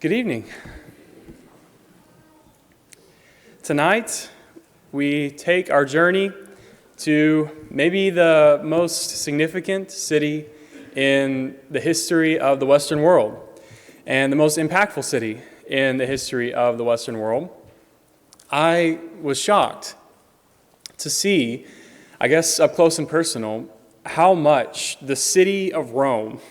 Good evening. Tonight, we take our journey to maybe the most significant city in the history of the Western world and the most impactful city in the history of the Western world. I was shocked to see, I guess up close and personal, how much the city of Rome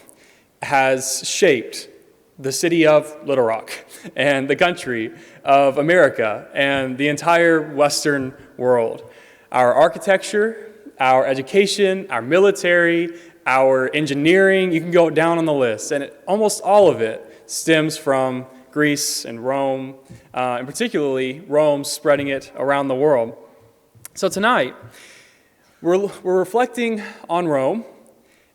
has shaped the city of Little Rock and the country of America and the entire Western world. Our architecture, our education, our military, our engineering, you can go down on the list, and almost all of it stems from Greece and Rome, and particularly Rome spreading it around the world. So tonight, we're reflecting on Rome,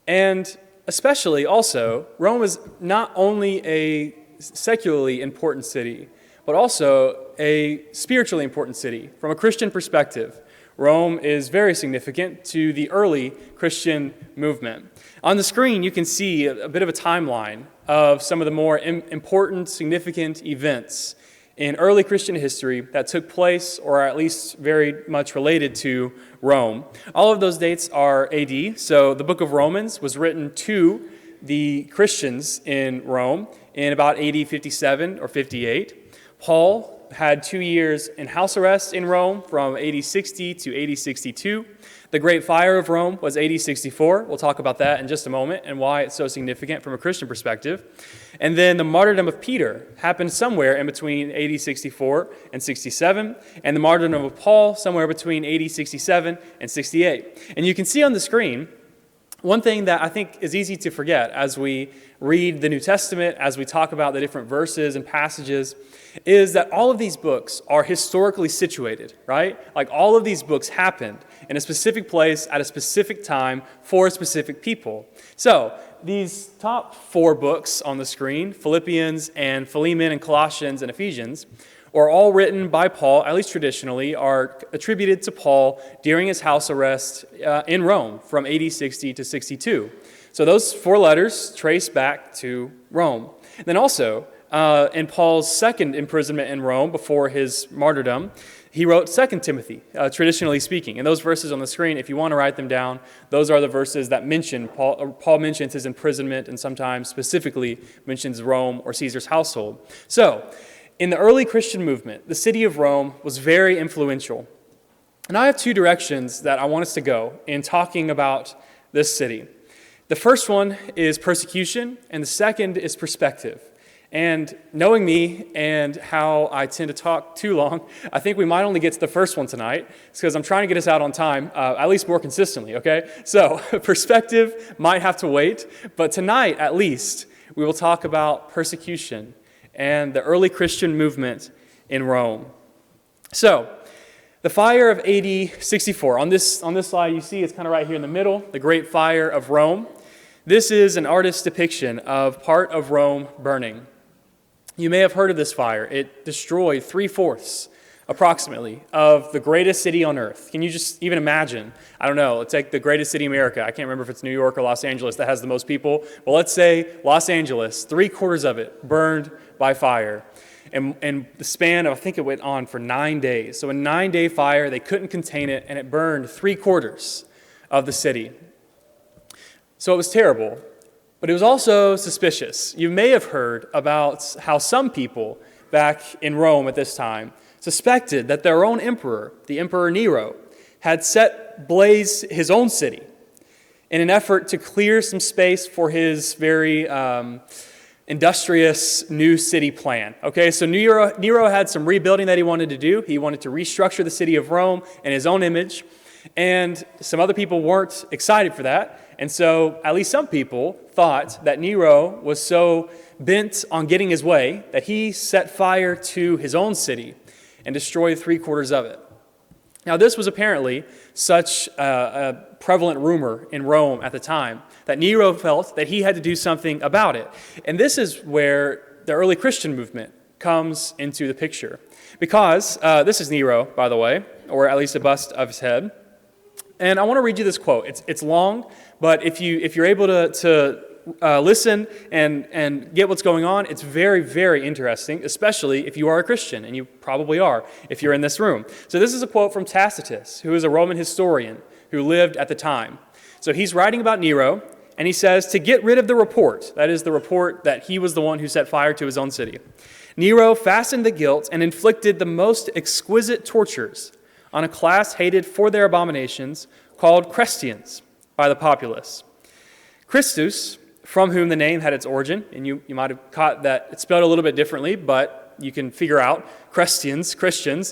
and especially also, Rome is not only a secularly important city, but also a spiritually important city. From a Christian perspective, Rome is very significant to the early Christian movement. On the screen, you can see a bit of a timeline of some of the more important, significant events in early Christian history that took place or are at least very much related to Rome. All of those dates are AD, so the book of Romans was written to the Christians in Rome in about AD 57 or 58. Paul had 2 years in house arrest in Rome from AD 60 to AD 62. The Great Fire of Rome was AD 64. We'll talk about that in just a moment and why it's so significant from a Christian perspective. And then the martyrdom of Peter happened somewhere in between AD 64 and 67, and the martyrdom of Paul somewhere between AD 67 and 68. And you can see on the screen one thing that I think is easy to forget as we read the New Testament, as we talk about the different verses and passages, is that all of these books are historically situated, right? Like all of these books happened in a specific place at a specific time for a specific people. So these top 4 books on the screen, Philippians and Philemon and Colossians and Ephesians, are all written by Paul, at least traditionally, are attributed to Paul during his house arrest in Rome from AD 60 to 62. So those 4 letters trace back to Rome. And then also, in Paul's second imprisonment in Rome before his martyrdom, he wrote 2 Timothy, traditionally speaking. And those verses on the screen, if you want to write them down, those are the verses that mention Paul mentions his imprisonment and sometimes specifically mentions Rome or Caesar's household. So, in the early Christian movement, the city of Rome was very influential. And I have 2 directions that I want us to go in talking about this city. The first one is persecution, and the second is perspective. And knowing me and how I tend to talk too long, I think we might only get to the first one tonight. It's because I'm trying to get us out on time, at least more consistently, okay? So perspective might have to wait, but tonight, at least, we will talk about persecution and the early Christian movement in Rome. So, the fire of AD 64. On this slide, you see it's kind of right here in the middle, the Great Fire of Rome. This is an artist's depiction of part of Rome burning. You may have heard of this fire. It destroyed 3/4, approximately, of the greatest city on earth. Can you just even imagine? I don't know, let's take the greatest city in America. I can't remember if it's New York or Los Angeles that has the most people. Well, let's say Los Angeles, 3/4 of it burned by fire. And the span of, I think it went on for 9 days. So a 9-day fire, they couldn't contain it, and it burned 3/4 of the city. So it was terrible, but it was also suspicious. You may have heard about how some people back in Rome at this time suspected that their own emperor, the Emperor Nero, had set ablaze his own city in an effort to clear some space for his very industrious new city plan. Okay, so Nero had some rebuilding that he wanted to do. He wanted to restructure the city of Rome in his own image, and some other people weren't excited for that. And so at least some people thought that Nero was so bent on getting his way that he set fire to his own city and destroyed 3/4 of it. Now, this was apparently such a prevalent rumor in Rome at the time that Nero felt that he had to do something about it. And this is where the early Christian movement comes into the picture. Because this is Nero, by the way, or at least a bust of his head. And I want to read you this quote. It's long, but if you're able to listen and get what's going on. It's very, very interesting, especially if you are a Christian, and you probably are if you're in this room. So this is a quote from Tacitus, who is a Roman historian who lived at the time. So he's writing about Nero, and he says, to get rid of the report, that is the report that he was the one who set fire to his own city, Nero fastened the guilt and inflicted the most exquisite tortures on a class hated for their abominations, called Christians by the populace. Christus, from whom the name had its origin, and you might have caught that it's spelled a little bit differently, but you can figure out Christians,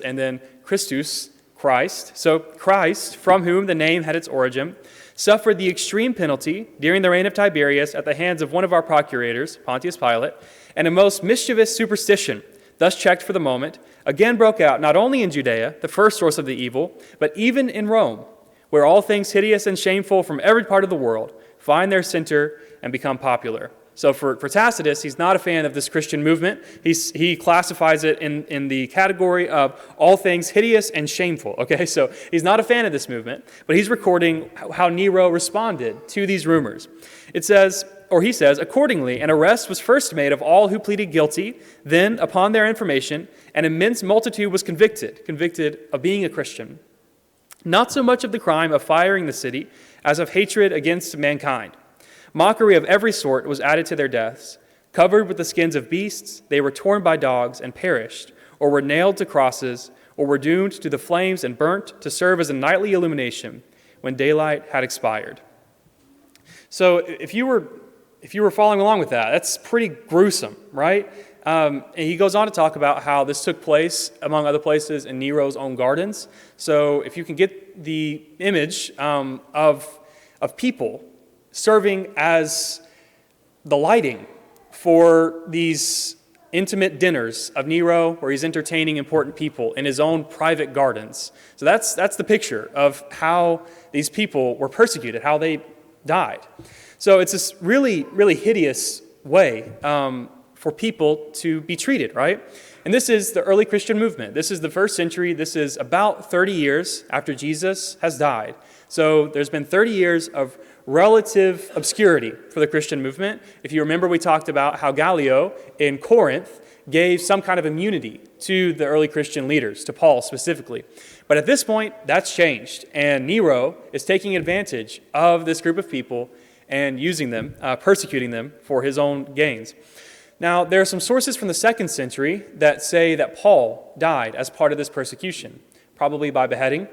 and then Christus, Christ. So Christ, from whom the name had its origin, suffered the extreme penalty during the reign of Tiberius at the hands of one of our procurators, Pontius Pilate, and a most mischievous superstition, thus checked for the moment, again broke out not only in Judea, the first source of the evil, but even in Rome, where all things hideous and shameful from every part of the world find their center and become popular. So for Tacitus, he's not a fan of this Christian movement. He classifies it in the category of all things hideous and shameful. Okay, so he's not a fan of this movement, but he's recording how Nero responded to these rumors. It says, or he says, accordingly, an arrest was first made of all who pleaded guilty. Then, upon their information, an immense multitude was convicted of being a Christian. Not so much of the crime of firing the city as of hatred against mankind. Mockery of every sort was added to their deaths. Covered with the skins of beasts, they were torn by dogs and perished, or were nailed to crosses, or were doomed to the flames and burnt to serve as a nightly illumination when daylight had expired. So if you were following along with that, that's pretty gruesome, right? And he goes on to talk about how this took place, among other places, in Nero's own gardens. So if you can get the image of people serving as the lighting for these intimate dinners of Nero, where he's entertaining important people in his own private gardens. So that's the picture of how these people were persecuted, how they died. So it's this really, really hideous way for people to be treated, right? And this is the early Christian movement. This is the first century. This is about 30 years after Jesus has died. So there's been 30 years of relative obscurity for the Christian movement. If you remember, we talked about how Gallio in Corinth gave some kind of immunity to the early Christian leaders, to Paul specifically. But at this point, that's changed, and Nero is taking advantage of this group of people and using them, persecuting them for his own gains. Now, there are some sources from the 2nd century that say that Paul died as part of this persecution, probably by beheading.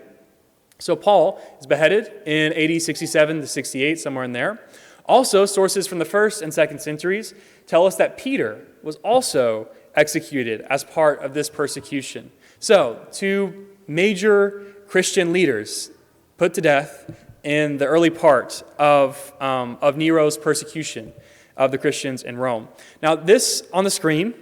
So Paul is beheaded in AD 67 to 68, somewhere in there. Also, sources from the 1st and 2nd centuries tell us that Peter was also executed as part of this persecution. So, 2 major Christian leaders put to death in the early part of Nero's persecution of the Christians in Rome. Now, this on the screen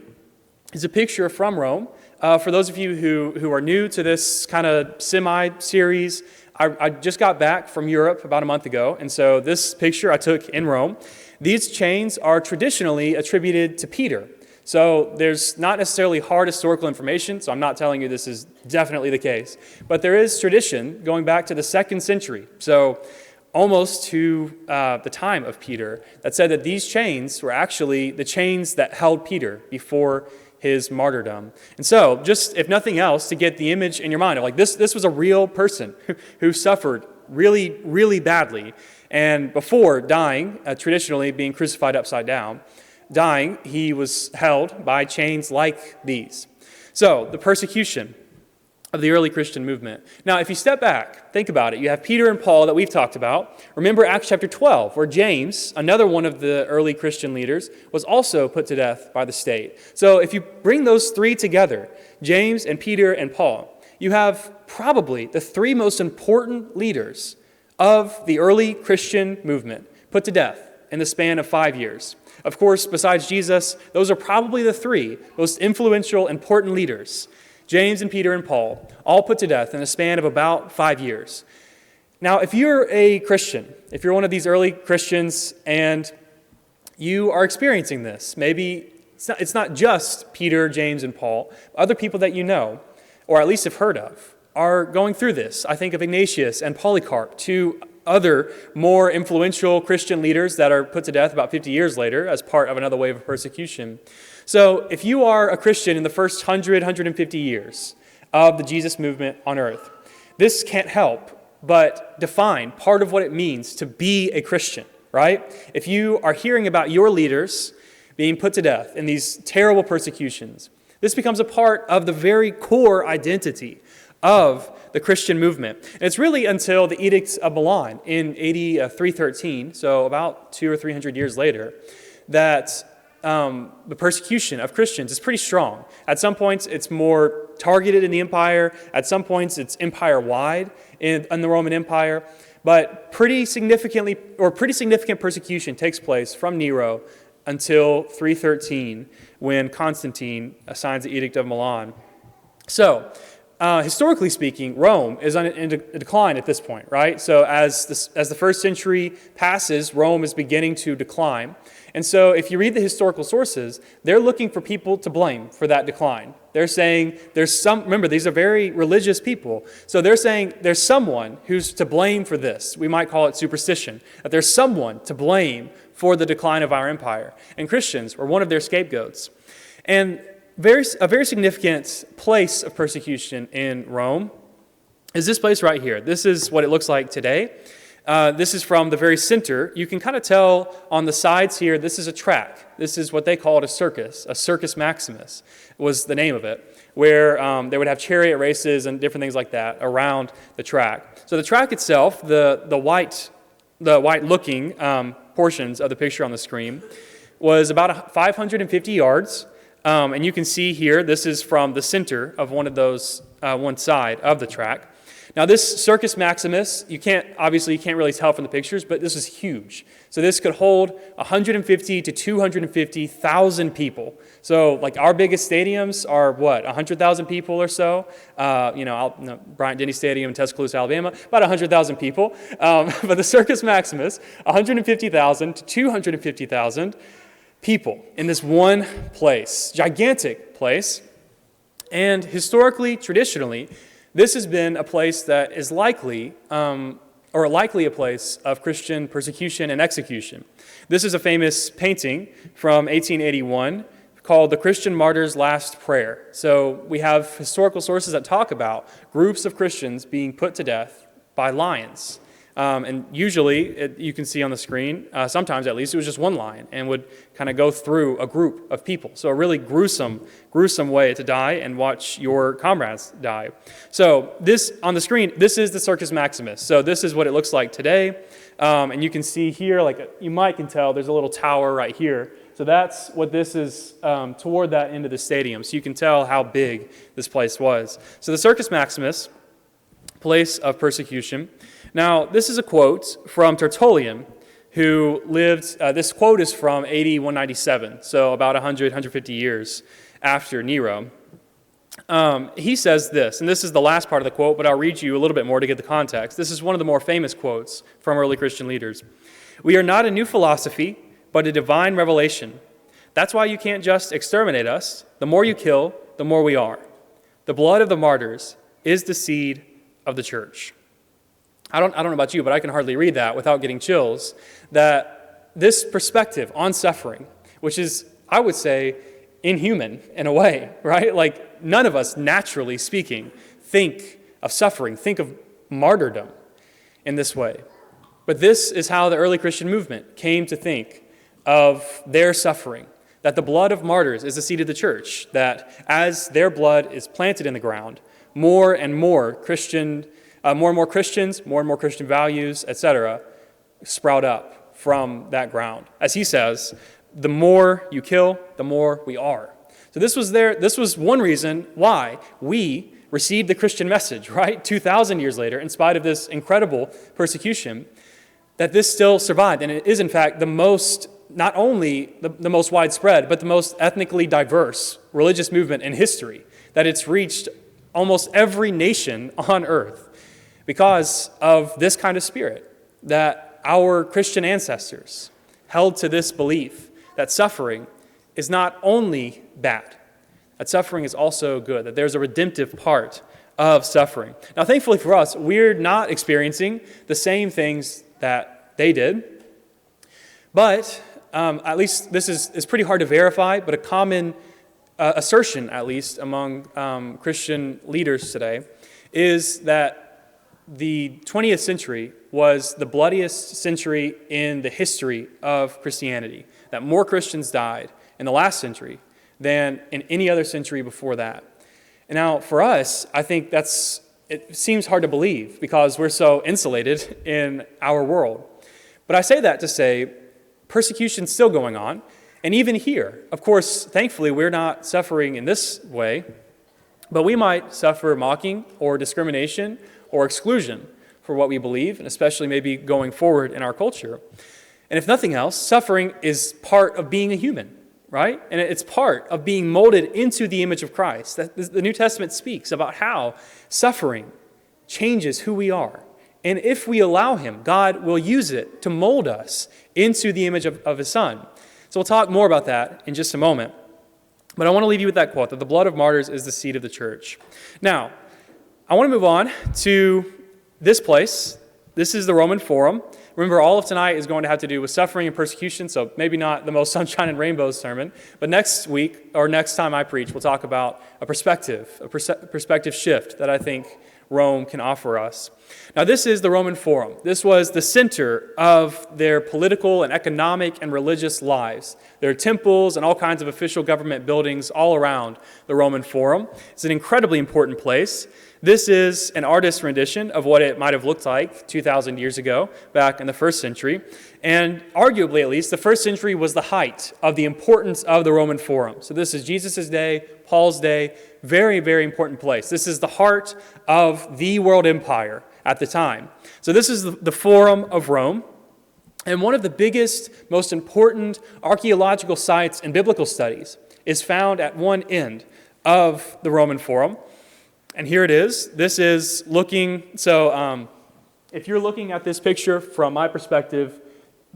is a picture from Rome. For those of you who are new to this kind of semi-series, I just got back from Europe about a month ago, and so this picture I took in Rome. These chains are traditionally attributed to Peter. So there's not necessarily hard historical information, so I'm not telling you this is definitely the case. But there is tradition going back to the 2nd century, so almost to the time of Peter, that said that these chains were actually the chains that held Peter before his martyrdom. And so, just if nothing else, to get the image in your mind of like this was a real person who suffered really, really badly. And before dying, traditionally being crucified upside down, dying, he was held by chains like these. So, the persecution of the early Christian movement. Now, if you step back, think about it. You have Peter and Paul that we've talked about. Remember Acts chapter 12, where James, another one of the early Christian leaders, was also put to death by the state. So if you bring those 3 together, James and Peter and Paul, you have probably the 3 most important leaders of the early Christian movement put to death in the span of 5 years. Of course, besides Jesus, those are probably the 3 most influential, important leaders. James and Peter and Paul, all put to death in a span of about 5 years. Now, if you're a Christian, if you're one of these early Christians and you are experiencing this, maybe it's not just Peter, James, and Paul, other people that you know, or at least have heard of, are going through this. I think of Ignatius and Polycarp, 2 other more influential Christian leaders that are put to death about 50 years later as part of another wave of persecution. So if you are a Christian in the first 150 years of the Jesus movement on earth, this can't help but define part of what it means to be a Christian, right? If you are hearing about your leaders being put to death in these terrible persecutions, this becomes a part of the very core identity of the Christian movement. And it's really until the Edict of Milan in AD 313, so about 200 or 300 years later, that the persecution of Christians is pretty strong. At some points, it's more targeted in the empire. At some points, it's empire-wide in the Roman Empire. But pretty significant persecution takes place from Nero until 313, when Constantine signs the Edict of Milan. So, historically speaking, Rome is in a decline at this point, right? So as the first century passes, Rome is beginning to decline. And so if you read the historical sources, they're looking for people to blame for that decline. They're saying remember, these are very religious people. So they're saying there's someone who's to blame for this. We might call it superstition. That there's someone to blame for the decline of our empire. And Christians were one of their scapegoats. And a very significant place of persecution in Rome is this place right here. This is what it looks like today. This is from the very center. You can kind of tell on the sides here, this is a track. This is what they called a Circus Maximus was the name of it, where they would have chariot races and different things like that around the track. So the track itself, the white-looking portions of the picture on the screen, was about 550 yards. And you can see here, this is from the center of one of those, one side of the track. Now this Circus Maximus, you can't really tell from the pictures, but this is huge. So this could hold 150 to 250,000 people. So like our biggest stadiums are what, 100,000 people or so? Bryant-Denny Stadium in Tuscaloosa, Alabama, about 100,000 people. But the Circus Maximus, 150,000 to 250,000 people in this one place, gigantic place. And historically, traditionally, this has been a place that is likely a place of Christian persecution and execution. This is a famous painting from 1881 called The Christian Martyr's Last Prayer. So we have historical sources that talk about groups of Christians being put to death by lions. And usually, you can see on the screen, sometimes at least, it was just one lion and would kind of go through a group of people. So a really gruesome way to die and watch your comrades die. So this, on the screen, this is the Circus Maximus. So this is what it looks like today. And you can see here, you might can tell, there's a little tower right here. So that's what this is toward that end of the stadium. So you can tell how big this place was. So the Circus Maximus, place of persecution. Now, this is a quote from Tertullian, who lived, this quote is from AD 197, so about 150 years after Nero. He says this, and this is the last part of the quote, but I'll read you a little bit more to get the context. This is one of the more famous quotes from early Christian leaders. "We are not a new philosophy, but a divine revelation. That's why you can't just exterminate us. The more you kill, the more we are. The blood of the martyrs is the seed of the church." I don't know about you, but I can hardly read that without getting chills, that this perspective on suffering, which is, I would say, inhuman in a way, right? Like none of us, naturally speaking, think of suffering, think of martyrdom in this way. But this is how the early Christian movement came to think of their suffering, that the blood of martyrs is the seed of the church, that as their blood is planted in the ground, more and more Christians, more and more Christian values, etc., sprout up from that ground. As he says, the more you kill, the more we are. So this was one reason why we received the Christian message, right? 2,000 years later, in spite of this incredible persecution, that this still survived. And it is, in fact, not only the most widespread, but the most ethnically diverse religious movement in history, that it's reached almost every nation on earth because of this kind of spirit, that our Christian ancestors held to this belief that suffering is not only bad, that suffering is also good, that there's a redemptive part of suffering. Now, thankfully for us, we're not experiencing the same things that they did. But at least this is pretty hard to verify, but a common assertion, at least among Christian leaders today, is that the 20th century was the bloodiest century in the history of Christianity, that more Christians died in the last century than in any other century before that. And now, for us, I think it seems hard to believe because we're so insulated in our world. But I say that to say persecution's still going on, and even here, of course, thankfully, we're not suffering in this way, but we might suffer mocking or discrimination or exclusion for what we believe, and especially maybe going forward in our culture. And if nothing else, suffering is part of being a human, right? And it's part of being molded into the image of Christ. The New Testament speaks about how suffering changes who we are. And if we allow Him, God will use it to mold us into the image of His Son. So we'll talk more about that in just a moment. But I want to leave you with that quote, that the blood of martyrs is the seed of the church. Now, I want to move on to this place. This is the Roman Forum. Remember, all of tonight is going to have to do with suffering and persecution, so maybe not the most sunshine and rainbows sermon. But next week, or next time I preach, we'll talk about a perspective shift that I think Rome can offer us. Now, this is the Roman Forum. This was the center of their political and economic and religious lives. There are temples and all kinds of official government buildings all around the Roman Forum. It's an incredibly important place. This is an artist's rendition of what it might have looked like 2,000 years ago, back in the first century. And arguably, at least, the first century was the height of the importance of the Roman Forum. So this is Jesus' day, Paul's day, very, very important place. This is the heart of the world empire at the time. So this is the Forum of Rome. And one of the biggest, most important archaeological sites in biblical studies is found at one end of the Roman Forum. And here it is. This is looking, if you're looking at this picture from my perspective,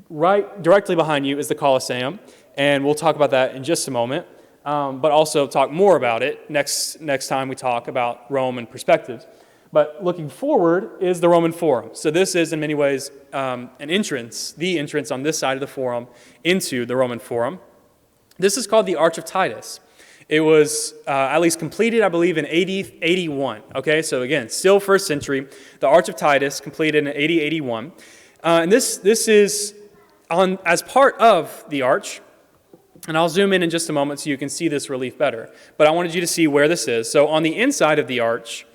right directly behind you is the Colosseum, and we'll talk about that in just a moment, but also talk more about it next time we talk about Rome and perspectives. But looking forward is the Roman Forum. So this is in many ways the entrance on this side of the Forum into the Roman Forum. This is called the Arch of Titus. It was at least completed, I believe, in AD 81. Okay, so again, still first century. The Arch of Titus completed in AD 81. And this is as part of the arch. And I'll zoom in just a moment so you can see this relief better. But I wanted you to see where this is. So on the inside of the arch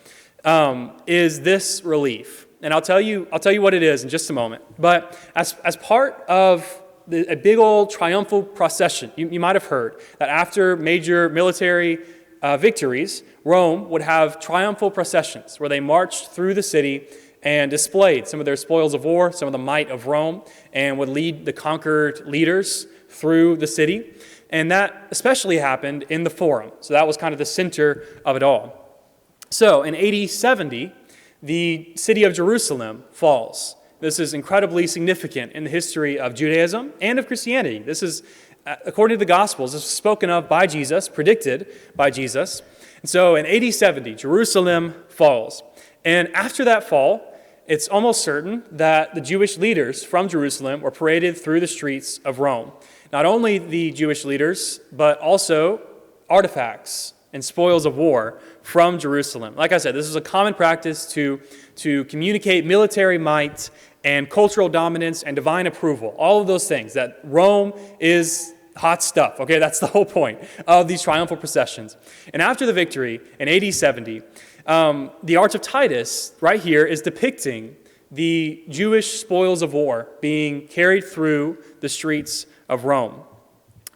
is this relief. And I'll tell you what it is in just a moment. But as part of a big old triumphal procession. You might have heard that after major military victories, Rome would have triumphal processions where they marched through the city and displayed some of their spoils of war, some of the might of Rome, and would lead the conquered leaders through the city. And that especially happened in the Forum. So that was kind of the center of it all. So in AD 70, the city of Jerusalem falls. This is incredibly significant in the history of Judaism and of Christianity. This is, according to the Gospels, this was spoken of by Jesus, predicted by Jesus. And so in AD 70, Jerusalem falls. And after that fall, it's almost certain that the Jewish leaders from Jerusalem were paraded through the streets of Rome. Not only the Jewish leaders, but also artifacts and spoils of war from Jerusalem. Like I said, this is a common practice to communicate military might and cultural dominance and divine approval. All of those things, that Rome is hot stuff. Okay, that's the whole point of these triumphal processions. And after the victory in AD 70, the Arch of Titus right here is depicting the Jewish spoils of war being carried through the streets of Rome.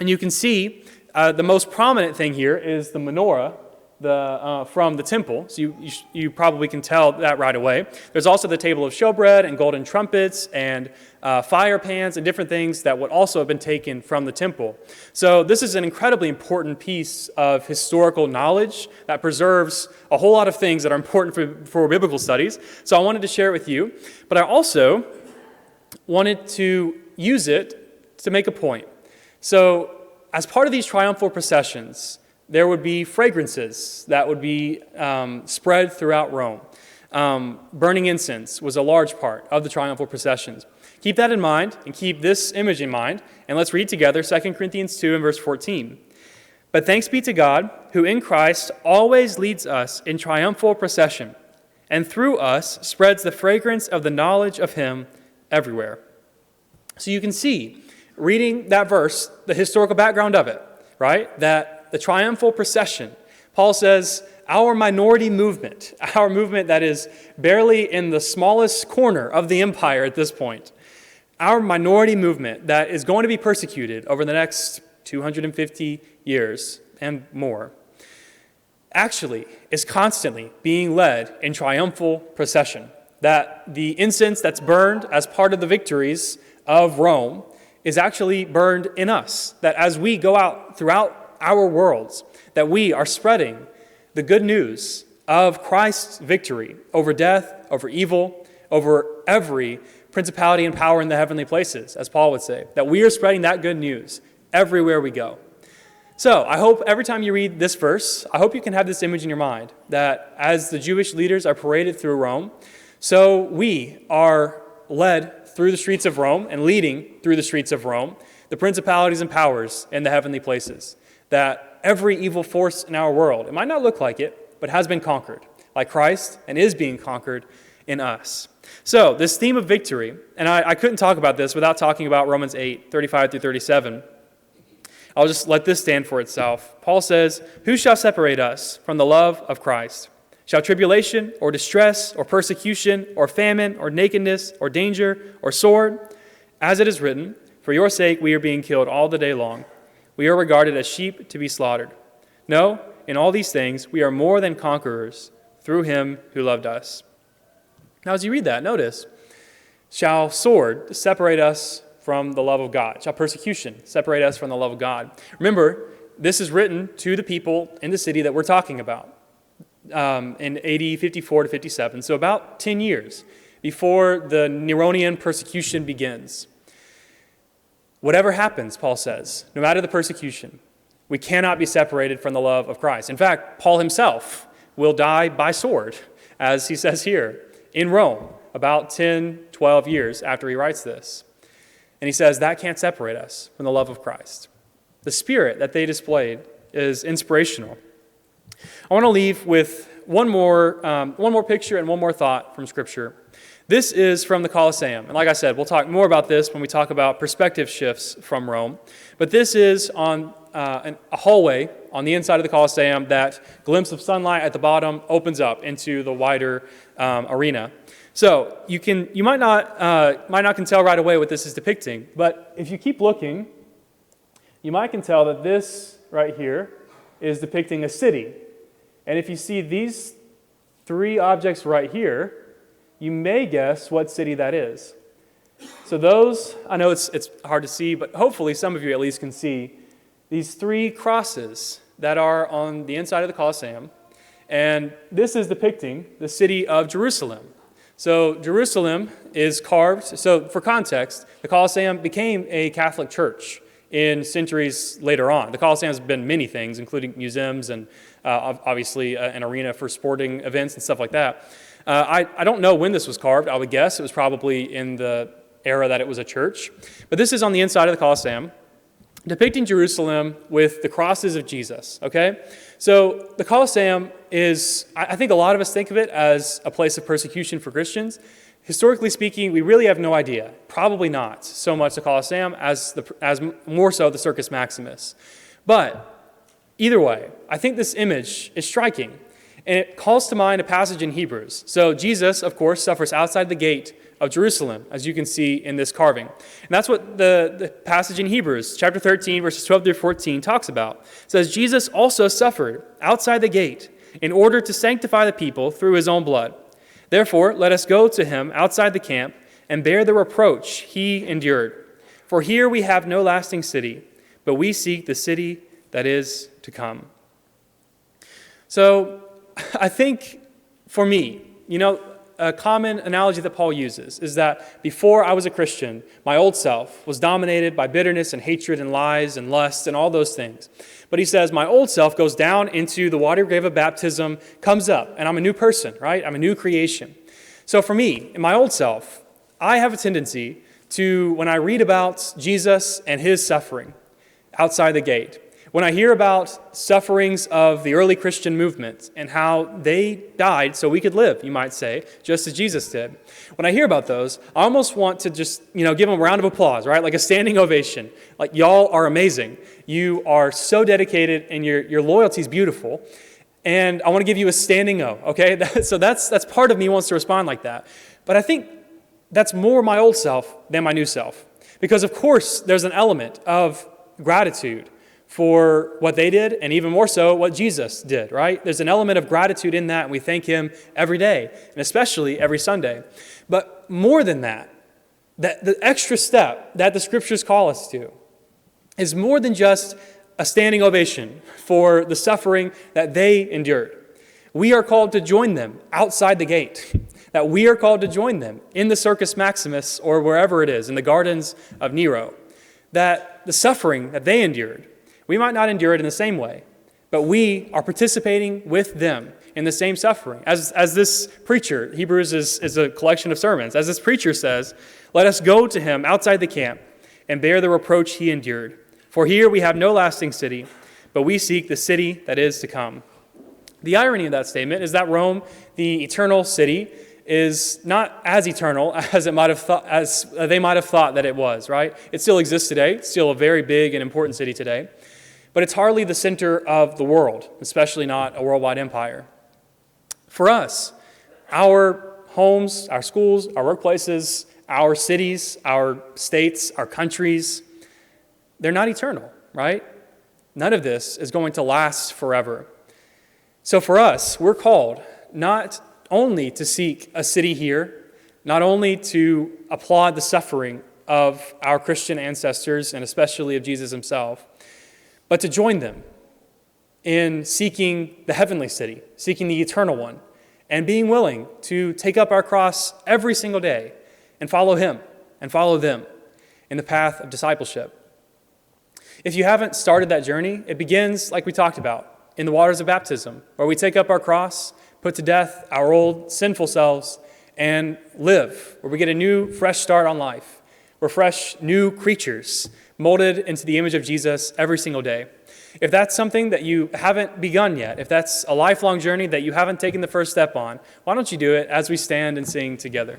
And you can see the most prominent thing here is the menorah from the temple. So you probably can tell that right away. There's also the table of showbread and golden trumpets and fire pans and different things that would also have been taken from the temple. So this is an incredibly important piece of historical knowledge that preserves a whole lot of things that are important for biblical studies. So I wanted to share it with you. But I also wanted to use it to make a point. So as part of these triumphal processions, there would be fragrances that would be spread throughout Rome. Burning incense was a large part of the triumphal processions. Keep that in mind and keep this image in mind, and let's read together 2 Corinthians 2 and verse 14. But thanks be to God, who in Christ always leads us in triumphal procession, and through us spreads the fragrance of the knowledge of him everywhere. So you can see, reading that verse, the historical background of it, right? That the triumphal procession, Paul says, our minority movement, our movement that is barely in the smallest corner of the empire at this point, our minority movement that is going to be persecuted over the next 250 years and more, actually is constantly being led in triumphal procession. That the incense that's burned as part of the victories of Rome is actually burned in us. That as we go out throughout our worlds, that we are spreading the good news of Christ's victory over death, over evil, over every principality and power in the heavenly places, as Paul would say. That we are spreading that good news everywhere we go. So I hope every time you read this verse, I hope you can have this image in your mind, that as the Jewish leaders are paraded through Rome, so we are led through the streets of Rome and leading through the streets of Rome, the principalities and powers in the heavenly places. That every evil force in our world, it might not look like it, but has been conquered, like Christ, and is being conquered in us. So this theme of victory, and I couldn't talk about this without talking about Romans 8, 35 through 37. I'll just let this stand for itself. Paul says, who shall separate us from the love of Christ? Shall tribulation, or distress, or persecution, or famine, or nakedness, or danger, or sword? As it is written, for your sake we are being killed all the day long. We are regarded as sheep to be slaughtered. No, in all these things we are more than conquerors through him who loved us. Now as you read that, notice, shall sword separate us from the love of God? Shall persecution separate us from the love of God? Remember, this is written to the people in the city that we're talking about in AD 54 to 57, so about 10 years before the Neronian persecution begins. Whatever happens, Paul says, no matter the persecution, we cannot be separated from the love of Christ. In fact, Paul himself will die by sword, as he says here, in Rome, about 10, 12 years after he writes this. And he says that can't separate us from the love of Christ. The spirit that they displayed is inspirational. I want to leave with one more picture and one more thought from Scripture. This is from the Colosseum. And like I said, we'll talk more about this when we talk about perspective shifts from Rome. But this is on a hallway on the inside of the Colosseum. That glimpse of sunlight at the bottom opens up into the wider arena. So you might not can tell right away what this is depicting. But if you keep looking, you might can tell that this right here is depicting a city. And if you see these three objects right here, you may guess what city that is. So those, I know it's hard to see, but hopefully some of you at least can see these three crosses that are on the inside of the Colosseum. And this is depicting the city of Jerusalem. So Jerusalem is carved. So for context, the Colosseum became a Catholic church in centuries later on. The Colosseum has been many things, including museums and obviously an arena for sporting events and stuff like that. I don't know when this was carved. I would guess it was probably in the era that it was a church. But this is on the inside of the Colosseum, depicting Jerusalem with the crosses of Jesus, okay? So the Colosseum is, I think a lot of us think of it as a place of persecution for Christians. Historically speaking, we really have no idea. Probably not so much the Colosseum as more so the Circus Maximus. But either way, I think this image is striking. And it calls to mind a passage in Hebrews. So Jesus, of course, suffers outside the gate of Jerusalem, as you can see in this carving. And that's what the passage in Hebrews, chapter 13, verses 12 through 14, talks about. It says, Jesus also suffered outside the gate in order to sanctify the people through his own blood. Therefore, let us go to him outside the camp and bear the reproach he endured. For here we have no lasting city, but we seek the city that is to come. So, I think for me, a common analogy that Paul uses is that before I was a Christian, my old self was dominated by bitterness and hatred and lies and lust and all those things. But he says my old self goes down into the watery grave of baptism, comes up, and I'm a new person, right? I'm a new creation. So for me, in my old self, I have a tendency to, when I read about Jesus and his suffering outside the gate, when I hear about sufferings of the early Christian movement and how they died so we could live, you might say, just as Jesus did. When I hear about those, I almost want to just, give them a round of applause, right? Like a standing ovation. Like, y'all are amazing. You are so dedicated and your loyalty is beautiful. And I want to give you a standing O, okay? So that's part of me wants to respond like that. But I think that's more my old self than my new self. Because, of course, there's an element of gratitude for what they did, and even more so, what Jesus did, right? There's an element of gratitude in that, and we thank him every day, and especially every Sunday. But more than that, the extra step that the Scriptures call us to is more than just a standing ovation for the suffering that they endured. We are called to join them outside the gate, that we are called to join them in the Circus Maximus or wherever it is, in the gardens of Nero, that the suffering that they endured, we might not endure it in the same way, but we are participating with them in the same suffering. As this preacher, Hebrews is a collection of sermons, as this preacher says, let us go to him outside the camp and bear the reproach he endured. For here we have no lasting city, but we seek the city that is to come. The irony of that statement is that Rome, the eternal city, is not as eternal as they might have thought that it was, right? It still exists today. It's still a very big and important city today. But it's hardly the center of the world, especially not a worldwide empire. For us, our homes, our schools, our workplaces, our cities, our states, our countries, they're not eternal, right? None of this is going to last forever. So for us, we're called not only to seek a city here, not only to applaud the suffering of our Christian ancestors and especially of Jesus himself, but to join them in seeking the heavenly city, seeking the eternal one, and being willing to take up our cross every single day and follow him and follow them in the path of discipleship. If you haven't started that journey, it begins, like we talked about, in the waters of baptism, where we take up our cross, put to death our old sinful selves, and live, where we get a new, fresh start on life. We're fresh, new creatures, molded into the image of Jesus every single day. If that's something that you haven't begun yet, if that's a lifelong journey that you haven't taken the first step on, why don't you do it as we stand and sing together?